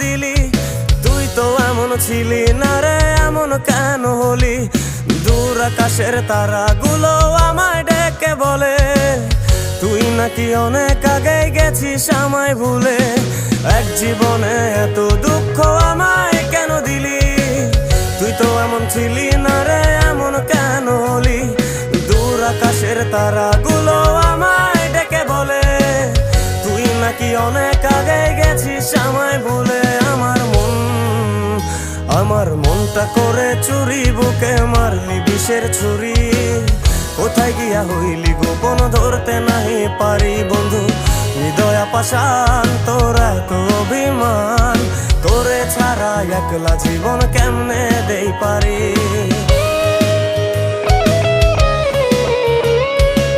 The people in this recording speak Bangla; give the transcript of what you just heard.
দিলি? তুই তো এমন ছিলি না রে, এমন কেন হলি? দূর আকাশের তারাগুলো আমায় ডেকে বলে তুই নাকি অনেক আগে গেছিস আমায় ভুলে। এক জীবনে এত দুঃখ আমায় কেন দিলি? তুই তো এমন ছিলি না রে, এমন কেন হলি? দূর আকাশের তারাগুলো আমায় ডেকে বলে তুই নাকি অনেক আগে গেছিস আমায় ভুলে। আমার মনটা করে চুরি, বুকে মারলি বিষের ছুরি। কোথায় গিয়া হইলি গোপন ধরতে নাহি পারি বন্ধু। হৃদয় পাষাণ তোর এত অভিমান, তোরে ছাড়া একলা জীবন কেমনে দেই পারি?